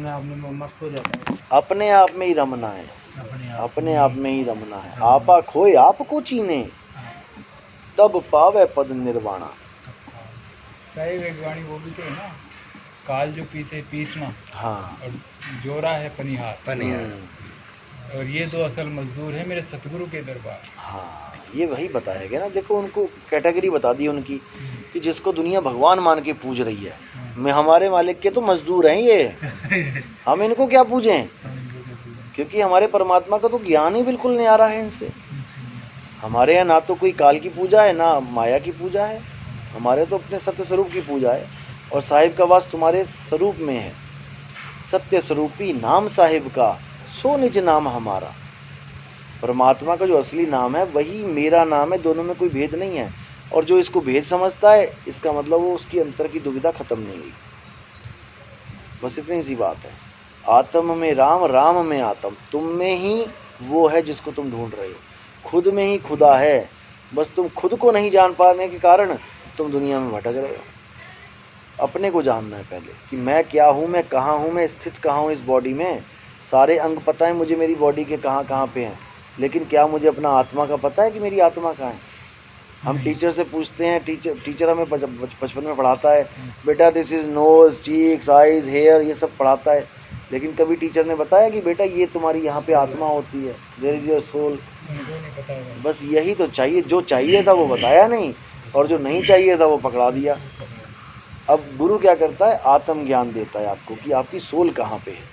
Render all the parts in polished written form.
अपने आप में मस्त हो जाता है। अपने आप में ही रमना है, अपने आप में ही रमना है। आपा खोए आपको चीने, तब पावे पद निर्वाणा। साहिब एक वाणी वो भी तो है ना, काल जो पीसे पीसना, हाँ, और जोरा है पनिहार। और ये दो असल मजदूर है मेरे सतगुरु के दरबार। हाँ, ये वही बताया गया ना। देखो उनको कैटेगरी बता दी उनकी कि जिसको दुनिया भगवान मान के पूज रही है, मैं हमारे मालिक के तो मजदूर हैं ये, हम इनको क्या पूजें, क्योंकि हमारे परमात्मा का तो ज्ञान ही बिल्कुल नहीं आ रहा है इनसे। हमारे यहाँ ना तो कोई काल की पूजा है ना माया की पूजा है, हमारे तो अपने सत्य स्वरूप की पूजा है। और साहिब का वास तुम्हारे स्वरूप में है, सत्य स्वरूपी नाम साहिब का, सो निज नाम हमारा। परमात्मा का जो असली नाम है वही मेरा नाम है, दोनों में कोई भेद नहीं है। और जो इसको भेद समझता है, इसका मतलब वो उसकी अंतर की दुविधा खत्म नहीं हुई। बस इतनी सी बात है। आत्म में राम, राम में आत्म, तुम में ही वो है जिसको तुम ढूंढ रहे हो, खुद में ही खुदा है। बस तुम खुद को नहीं जान पाने के कारण तुम दुनिया में भटक रहे हो। अपने को जानना है पहले कि मैं क्या हूँ, मैं कहाँ हूँ, मैं स्थित कहाँ हूँ इस बॉडी में। सारे अंग पता है मुझे मेरी बॉडी के कहाँ कहाँ पे हैं, लेकिन क्या मुझे अपना आत्मा का पता है कि मेरी आत्मा कहाँ है। हम टीचर से पूछते हैं, टीचर हमें बचपन में पढ़ाता है, बेटा this is nose, cheeks, eyes, hair, ये सब पढ़ाता है। लेकिन कभी टीचर ने बताया कि बेटा ये तुम्हारी यहाँ पे आत्मा होती है, देयर इज़ योर सोल। बस यही तो चाहिए, जो चाहिए था वो बताया नहीं, और जो नहीं चाहिए था वो पकड़ा दिया। अब गुरु क्या करता है, आत्म ज्ञान देता है आपको कि आपकी सोल कहाँ पे है,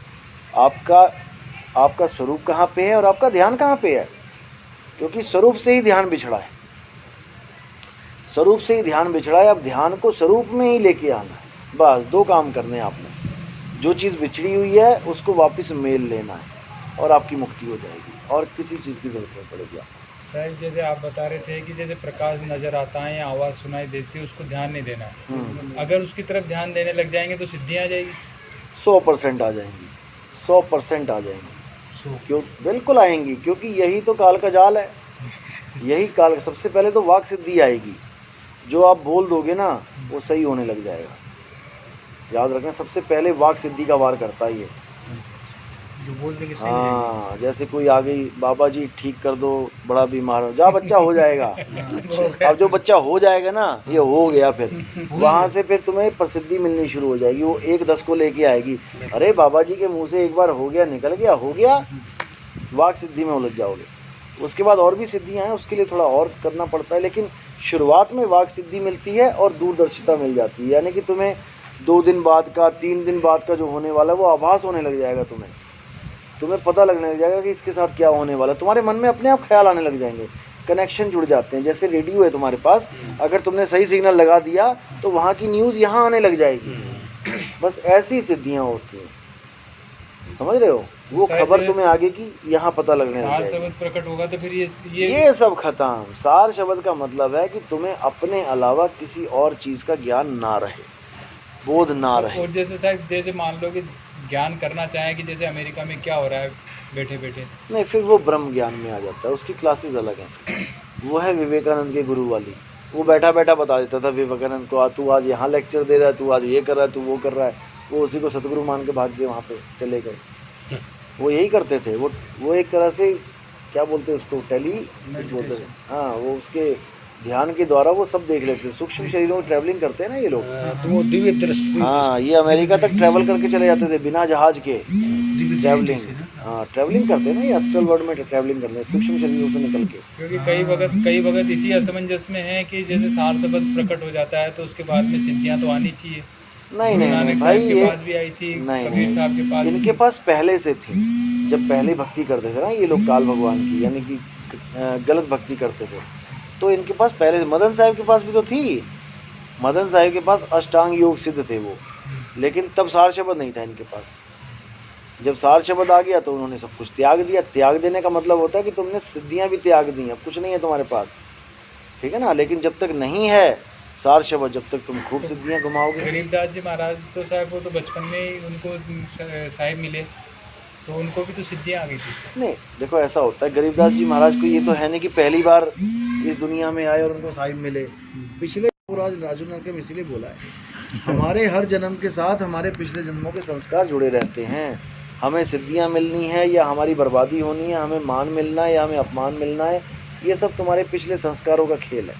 आपका स्वरूप कहाँ पे है और आपका ध्यान कहाँ पे है। क्योंकि स्वरूप से ही ध्यान बिछड़ा है, स्वरूप से ही ध्यान बिछड़ा है। अब ध्यान को स्वरूप में ही लेके आना है। बस दो काम करने हैं आपने, जो चीज़ बिछड़ी हुई है उसको वापस मेल लेना है और आपकी मुक्ति हो जाएगी, और किसी चीज़ की ज़रूरत नहीं पड़ेगी आपको। साहब जैसे आप बता रहे थे कि जैसे प्रकाश नज़र आता है या आवाज़ सुनाई देती है, उसको ध्यान नहीं देना है। अगर उसकी तरफ ध्यान देने लग जाएंगे तो सिद्धियाँ आ जाएगी। 100% आ जाएंगी, 100% आ जाएंगी। क्यों? बिल्कुल आएंगी, क्योंकि यही तो काल का जाल है। यही काल, सबसे पहले तो वाक सिद्धि आएगी। जो आप बोल दोगे ना वो सही होने लग जाएगा। याद रखना, सबसे पहले वाक सिद्धि का वार करता ही है। जो बोल देंगे सही हाँ, जैसे कोई आ गई, बाबा जी ठीक कर दो, बड़ा बीमार हो, जा बच्चा हो जाएगा। अब जो बच्चा हो जाएगा ना, ये हो गया, फिर वहाँ से फिर तुम्हें प्रसिद्धि मिलनी शुरू हो जाएगी। वो 1-10 को लेके आएगी, अरे बाबा जी के मुंह से एक बार हो गया, निकल गया, हो गया, वाक सिद्धि में उलझ जाओगे। उसके बाद और भी सिद्धियाँ हैं, उसके लिए थोड़ा और करना पड़ता है, लेकिन शुरुआत में वाक सिद्धि मिलती है और दूरदर्शिता मिल जाती है। यानी कि तुम्हें 2 दिन बाद का, 3 दिन बाद का जो होने वाला है वो आभास होने लग जाएगा। तुम्हें पता लगने लग जाएगा कि इसके साथ क्या होने वाला है। तुम्हारे मन में अपने आप ख्याल आने लग जाएंगे, कनेक्शन जुड़ जाते हैं। जैसे रेडियो है तुम्हारे पास, अगर तुमने सही सिग्नल लगा दिया तो वहाँ की न्यूज़ यहाँ आने लग जाएगी। बस ऐसी सिद्धियाँ होती हैं, समझ रहे हो। वो खबर तुम्हें आगे की यहाँ पता लगने लग जाएगी। सार शब्द प्रकट होगा तो फिर ये सब खत्म। सार शब्द का मतलब है कि तुम्हें अपने अलावा किसी और चीज़ का ज्ञान ना रहे, बोध ना रहे। और जैसे साहब जैसे मान लो कि ज्ञान करना चाहें कि जैसे अमेरिका में क्या हो रहा है बैठे बैठे, नहीं, फिर वो ब्रह्म ज्ञान में आ जाता है। उसकी क्लासेस अलग हैं। वो है विवेकानंद के गुरु वाली। वो बैठा बैठा बता देता था विवेकानंद को, तू आज यहाँ लेक्चर दे रहा है, तू आज ये कर रहा है, तू वो कर रहा है। वो उसी को सतगुरु मान के भाग के वहाँ पे चले गए। वो यही करते थे। वो एक तरह से क्या बोलते हैं उसको, टेली बोलते थे। हाँ, वो उसके ध्यान के द्वारा वो सब देख लेते थे। सूक्ष्म शरीरों में ट्रैवलिंग करते हैं ना ये लोग, तो वो दिव्य दृष्टि। हाँ, ये अमेरिका तक ट्रैवल करके चले जाते थे बिना जहाज के। ट्रैवलिंग, हाँ, ट्रैवलिंग करते हैं ना, ये एस्ट्रल वर्ल्ड में ट्रैवलिंग करते हैं सूक्ष्म शरीरों से निकल के। क्योंकि कई वक्त इसी असमंजस में है कि जैसे सार शब्द प्रकट हो जाता है तो उसके बाद में सिद्धियाँ तो आनी चाहिए। नहीं भाई, ये पास भी आई थी, कबीर साहब के पास, इनके पास पहले से थी। जब पहले भक्ति करते थे ना ये लोग काल भगवान की, यानी कि गलत भक्ति करते थे, तो इनके पास पहले से, मदन साहब के पास भी तो थी। मदन साहब के पास अष्टांग योग सिद्ध थे वो, लेकिन तब सार शब्द नहीं था इनके पास। जब सार शब्द आ गया तो उन्होंने सब कुछ त्याग दिया। त्याग देने का मतलब होता है कि तुमने सिद्धियां भी त्याग दी, अब कुछ नहीं है तुम्हारे पास, ठीक है ना। लेकिन जब तक नहीं है सार शब्द, जब तक तुम खूब सिद्धियां घुमाओगे। गरीबदास जी महाराज तो साहब वो तो बचपन में ही उनको साहिब मिले, तो उनको भी तो सिद्धियाँ आ गई थी। नहीं, देखो ऐसा होता है, गरीबदास जी महाराज को ये तो है नहीं कि पहली बार इस दुनिया में आए और उनको साहिब मिले। पिछले और आज राजू नरकम इसीलिए बोला है, हमारे हर जन्म के साथ हमारे पिछले जन्मों के संस्कार जुड़े रहते हैं। हमें सिद्धियां मिलनी है या हमारी बर्बादी होनी है, हमें मान मिलना है या हमें अपमान मिलना है, ये सब तुम्हारे पिछले संस्कारों का खेल है,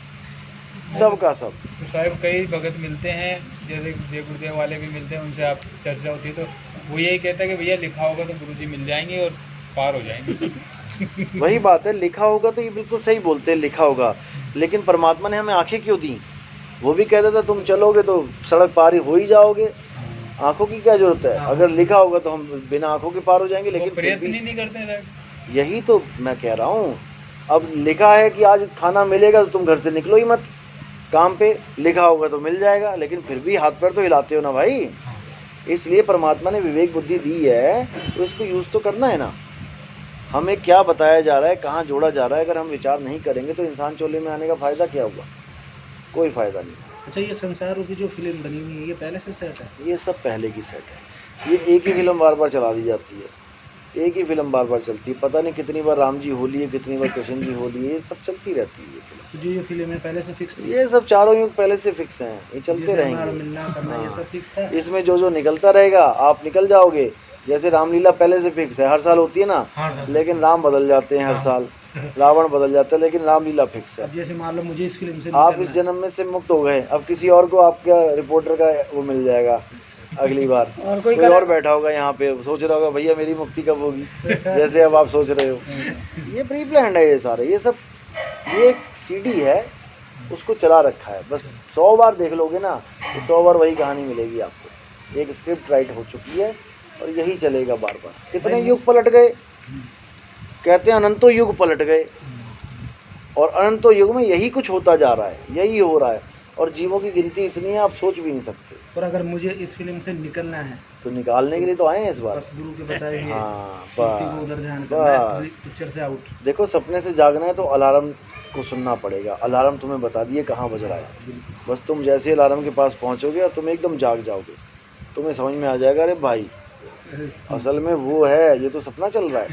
सब का सब। तो साहब कई भगत मिलते हैं, जैसे जय गुरुदेव वाले भी मिलते हैं, उनसे आप चर्चा होती है तो वो यही कहता है कि भैया लिखा होगा तो गुरुजी मिल जाएंगे और पार हो जाएंगे। वही बात है, लिखा होगा तो ये बिल्कुल सही बोलते हैं, लिखा होगा, लेकिन परमात्मा ने हमें आंखें क्यों दी? वो भी कहता था तुम चलोगे तो सड़क पार ही हो ही जाओगे, आंखों की क्या जरूरत है? अगर लिखा होगा तो हम बिना आंखों के पार हो जाएंगे। लेकिन प्रयत्न ही नहीं करते साहब। यही तो मैं कह रहा हूँ, अब लिखा है कि आज खाना मिलेगा तो तुम घर से निकलो ही मत, काम पे लिखा होगा तो मिल जाएगा, लेकिन फिर भी हाथ पैर तो हिलाते हो ना भाई। इसलिए परमात्मा ने विवेक बुद्धि दी है तो इसको यूज़ तो करना है ना। हमें क्या बताया जा रहा है, कहाँ जोड़ा जा रहा है, अगर हम विचार नहीं करेंगे तो इंसान चोले में आने का फ़ायदा क्या हुआ? कोई फ़ायदा नहीं। अच्छा, ये संसार की जो फिल्म बनी हुई है ये पहले से सेट है? ये सब पहले की सेट है। ये एक ही फिल्म बार बार चला दी जाती है, एक ही फिल्म बार बार चलती है। पता नहीं कितनी बार राम जी होली है, कितनी बार कृष्ण जी होली है, ये सब चलती रहती है। ये फिल्म, तो जो ये फिल्म है पहले से फिक्स थी? ये सब चारों युग पहले से फिक्स हैं, ये चलते रहेंगे। मिलना करना ये सब फिक्स था। इसमें जो जो निकलता रहेगा आप निकल जाओगे। जैसे रामलीला पहले से फिक्स है, हर साल होती है ना, लेकिन राम बदल जाते हैं हर साल, रावण बदल जाता है, लेकिन रामलीला फिक्स है। अब जैसे मान लो मुझे इस फिल्म से आप इस जन्म में से मुक्त हो गए, अब किसी और को आपका रिपोर्टर का वो मिल जाएगा अगली बार। और कोई और बैठा होगा यहाँ पे, सोच रहा होगा भैया मेरी मुक्ति कब होगी, जैसे अब आप सोच रहे हो। ये प्री प्लान है ये सारे, ये सब, ये एक सीडी है, उसको चला रखा है। बस 100 बार देख लोगे ना तो 100 बार वही कहानी मिलेगी आपको। एक स्क्रिप्ट राइट हो चुकी है और यही चलेगा बार बार। कितने युग पलट गए, कहते हैं अनंतों युग पलट गए, और अनंतों युग में यही कुछ होता जा रहा है, यही हो रहा है, और जीवों की गिनती इतनी है आप सोच भी नहीं सकते। और अगर मुझे इस फिल्म से निकलना है तो निकालने के लिए तो आए हैं इस बार। बस गुरु के बताए हुए हाँ, सुरती को उधर ध्यान करना है, पूरी पिक्चर से आउट। देखो सपने से जागना है तो अलार्म को सुनना पड़ेगा। अलार्म तुम्हें बता दिए कहाँ बज रहा है, बस तुम जैसे अलार्म के पास पहुँचोगे और तुम एकदम जाग जाओगे, तुम्हें समझ में आ जाएगा अरे भाई असल में वो है, ये तो सपना चल रहा है,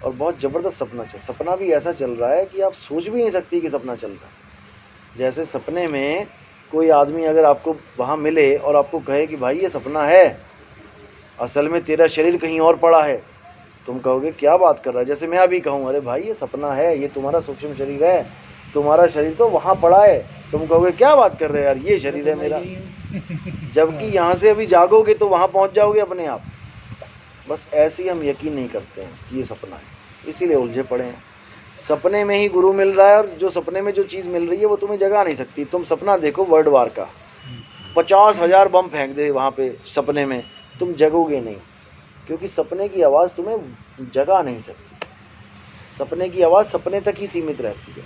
और बहुत ज़बरदस्त सपना भी ऐसा चल रहा है कि आप सोच भी नहीं सकती कि सपना चल रहा है। जैसे सपने में कोई आदमी अगर आपको वहाँ मिले और आपको कहे कि भाई ये सपना है, असल में तेरा शरीर कहीं और पड़ा है, तुम कहोगे क्या बात कर रहा है। जैसे मैं अभी कहूँ अरे भाई ये सपना है, ये तुम्हारा सूक्ष्म शरीर है, तुम्हारा शरीर तो वहाँ पड़ा है, तुम कहोगे क्या बात कर रहे हैं यार, ये शरीर है मेरा। जबकि यहाँ से अभी जागोगे तो वहाँ पहुँच जाओगे अपने आप। बस ऐसे ही हम यकीन नहीं करते हैं कि ये सपना है, इसीलिए उलझे पड़े हैं। सपने में ही गुरु मिल रहा है, और जो सपने में जो चीज़ मिल रही है वो तुम्हें जगा नहीं सकती। तुम सपना देखो वर्ल्ड वार का, 50,000 बम फेंक दे वहाँ पे सपने में, तुम जगोगे नहीं, क्योंकि सपने की आवाज़ तुम्हें जगा नहीं सकती। सपने की आवाज़ सपने तक ही सीमित रहती है।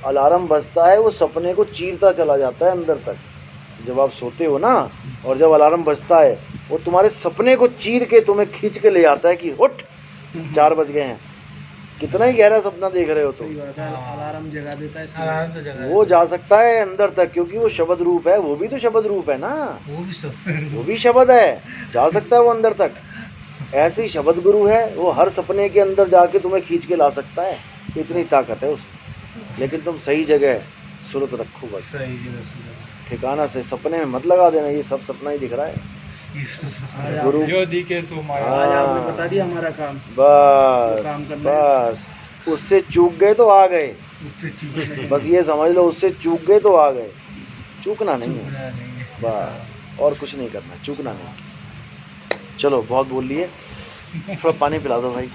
अलार्म बजता है वो सपने को चीरता चला जाता है अंदर तक। जब आप सोते हो ना और जब अलार्म बजता है वो तुम्हारे सपने को चीर के तुम्हें खींच के ले जाता है कि उठ 4 बज गए हैं। कितना ही गहरा सपना देख रहे हो तुम। अलार्म जगा देता है, वो जा सकता है अंदर तक, क्योंकि वो शब्द रूप है, वो भी तो शब्द रूप है ना, वो भी शब्द है, जा सकता है वो अंदर तक। ऐसे ही शब्द गुरु है, वो हर सपने के अंदर जाके तुम्हें खींच के ला सकता है, इतनी ताकत है उसमें। लेकिन तुम सही जगह सूरत रखो, बस ठिकाना से सपने में मत लगा देना ये सब सपना ही दिख रहा है। गुरु जो दिखे सो माया। आज आपने बता दिया हमारा काम, बस उससे चूक गए तो आ गए, बस ये समझ लो, उससे चूक गए तो आ गए। चूकना नहीं है, बस और कुछ नहीं करना, चूकना नहीं। चलो बहुत बोल लिए, थोड़ा पानी पिला दो भाई।